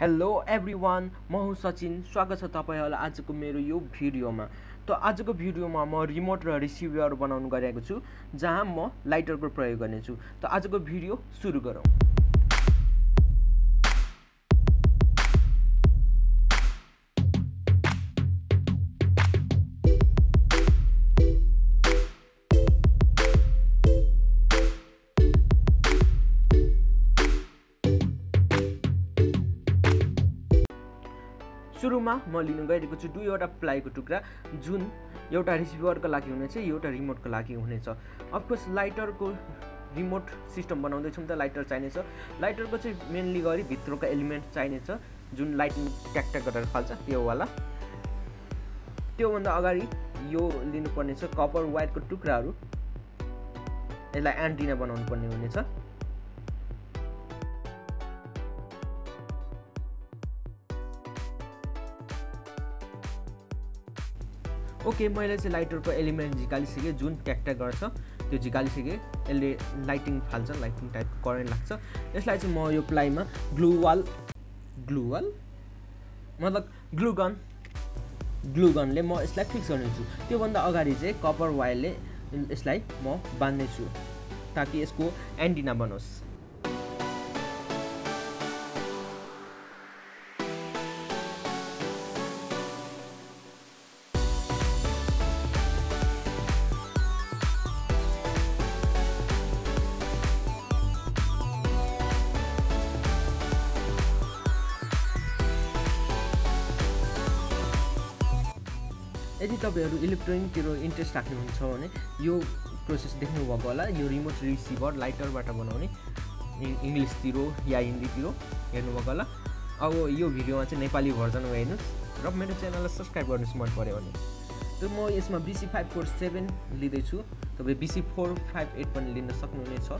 Hello everyone, म हुँ सचिन। स्वागत छ तपाईहरुलाई आजको मेरो यो भिडियोमा। त आजको भिडियोमा म रिमोट र रिसिभर बनाउन गएको छु, जहाँ म लाइटरको प्रयोग गर्नेछु। त आजको भिडियो सुरु गरौँ। सुरुमा म लिन गइरहेको छु दुईवटा प्लाईको टुक्रा, जुन एउटा रिसिभरको लागि हुनेछ, एउटा रिमोटको लागि हुनेछ। अफकोर्स लाइटरको रिमोट सिस्टम बनाउँदैछौँ त लाइटर चाहिनेछ। लाइटरको चाहिँ मेनली गरी भित्रको एलिमेन्ट चाहिनेछ, जुन लाइटिङ ट्याक गरेर फाल्छ त्योवाला। त्योभन्दा अगाडि यो लिनुपर्ने छ कपर वायरको टुक्राहरू। यसलाई एन्टिना बनाउनु पर्ने हुनेछ। ओके, मैले चाहिँ लाइटरको एलिमेन्ट झिकालिसकेँ, जुन ट्याक गर्छ त्यो झिकालिसकेँ। यसले लाइटिङ फाल्छ, लाइटिङ टाइपको करेन्ट लाग्छ। यसलाई चाहिँ म यो प्लाईमा ग्लुगनले म यसलाई फिक्स गर्नेछु। त्योभन्दा अगाडि चाहिँ कपर वायरले यसलाई म बान्नेछु, ताकि यसको एन्टिना बनोस्। यदि तपाईहरु इलेक्ट्रोनिकतिर इन्ट्रेस्ट राख्नुहुन्छ भने यो प्रोसेस देख्नुभएको होला। यो रिमोट रिसिभर लाइटरबाट बनाउने इङ्ग्लिसतिर या हिन्दीतिर हेर्नुभएको होला। अब यो भिडियोमा चाहिँ नेपाली भर्जन हेर्नुस् र मेरो च्यानललाई सब्स्क्राइब गर्नुस् मन पर्यो भने। त म यसमा BC547 लिँदैछु, तपाईँ BC458 पनि लिन सक्नुहुनेछ।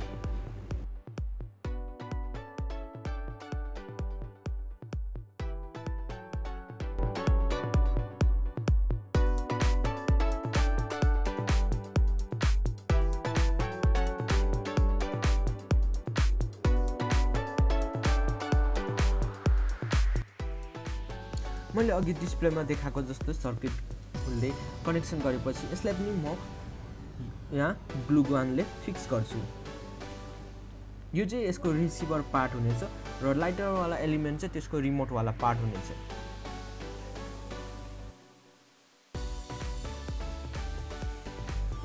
मैले अघि डिस्प्लेमा देखाएको जस्तो सर्किटले कनेक्सन गरेपछि यसलाई पनि म यहाँ ग्लु गनले फिक्स गर्छु। यो चाहिँ यसको रिसिभर पार्ट हुनेछ र लाइटरवाला एलिमेन्ट चाहिँ त्यसको रिमोटवाला पार्ट हुनेछ।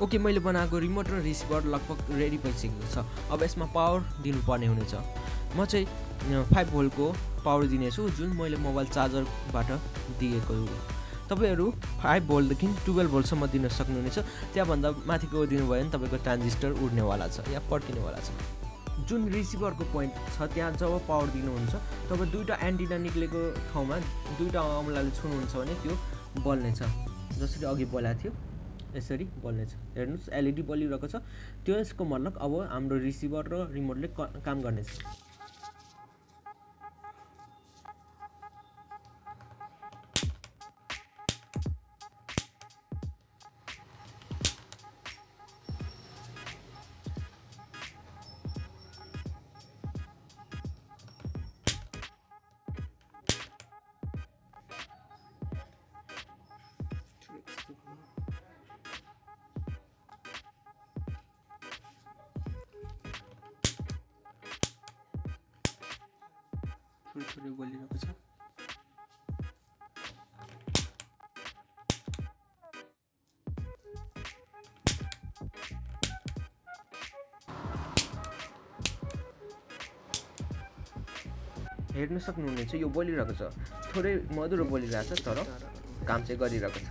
ओके, मैले बनाएको रिमोट र रिसिभर लगभग रेडी भइसकेको छ। अब यसमा पावर दिनुपर्ने हुनेछ। म चाहिँ 5 भोल्टको पावर दिनेछु, जुन मैले मोबाइल चार्जरबाट दिएको हो। तपाईहरु 5 भोल्टदेखि 12 भोल्टसम्म दिन सक्नुहुनेछ। त्यहाँभन्दा माथिको दिनुभयो भने तपाईको ट्रान्जिस्टर उड्नेवाला छ या पड्किनेवाला छ। जुन रिसिभरको पोइन्ट छ त्यहाँ जब पावर दिनुहुन्छ, तब दुईटा एन्टिना निक्लेको ठाउँमा दुईटा अमलाले छुनुहुन्छ भने त्यो बल्नेछ। जसरी अघि बोलाएको थियो यसरी बल्नेछ। हेर्नुस्, एलईडी बलिरहेको छ। त्यो यसको मतलब अब हाम्रो रिसिभर र रिमोटले काम गर्नेछ। थोरै बलिरहेको छ। हेर्न सक्नुहुनेछ, यो बलिरहेको छ। थोरै मधुरो बलिरहेको छ, तर काम चाहिँ गरिरहेको छ।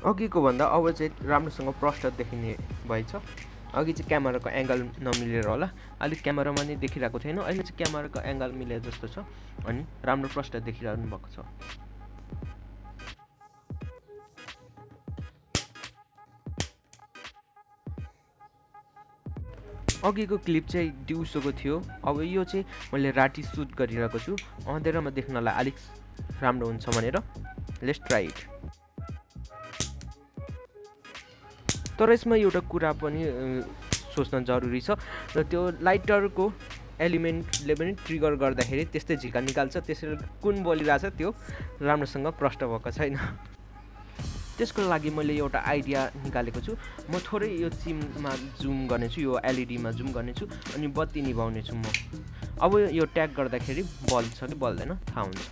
अघिको भन्दा अब चाहिँ राम्रोसँग प्रष्ट देखिने भएछ। अघि चाहिँ क्यामेराको एङ्गल नमिलेर होला, अलिक क्यामेरामा नै देखिरहेको थिएन। अहिले चाहिँ क्यामेराको एङ्गल मिले जस्तो छ अनि राम्रो प्रष्ट देखिरहनु भएको छ। अघिको क्लिप चाहिँ दिउँसोको थियो। अब यो चाहिँ मैले राति सुट गरिरहेको छु, अँधेरोमा देख्नलाई अलिक राम्रो हुन्छ भनेर। Let's try it. तर यसमा एउटा कुरा पनि सोच्न जरुरी छ र त्यो लाइटरको एलिमेन्टले पनि ट्रिगर गर्दाखेरि त्यस्तै झिका निकाल्छ, त्यसैले कुन बलिरहेछ त्यो राम्रोसँग प्रष्ट भएको छैन। त्यसको लागि मैले एउटा आइडिया निकालेको छु। म थोरै यो चिममा जुम गर्नेछु, यो एलइडीमा जुम गर्नेछु अनि बत्ती निभाउनेछु म। अब यो ट्याग गर्दाखेरि बल्छ कि बल्दैन थाहा हुन्छ।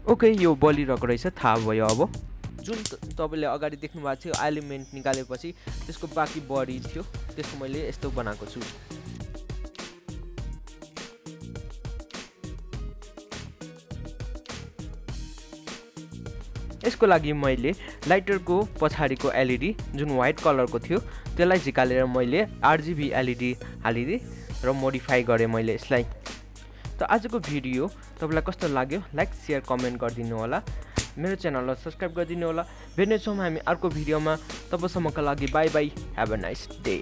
ओके, यो बलिरहेको रहेछ, थाहा भयो। अब जुन तपाईँले अगाडि देख्नु भएको थियो एलिमेन्ट निकालेपछि त्यसको बाँकी बडी थियो, त्यसको मैले यस्तो बनाएको छु। यसको लागि मैले लाइटरको पछाडिको एलइडी जुन व्हाइट कलरको थियो त्यसलाई झिकालेर मैले आरजीबी एलइडी हालिदिएँ र मोडिफाई गरेँ मैले यसलाई। त आजको भिडियो तपाईँलाई कस्तो लाग्यो लाइक शेयर कमेन्ट गरिदिनु होला, मेरो च्यानललाई सब्स्क्राइब गरिदिनु होला। भेट्नेछौँ हामी अर्को भिडियोमा, तबसम्मका लागि by by, have a nice day.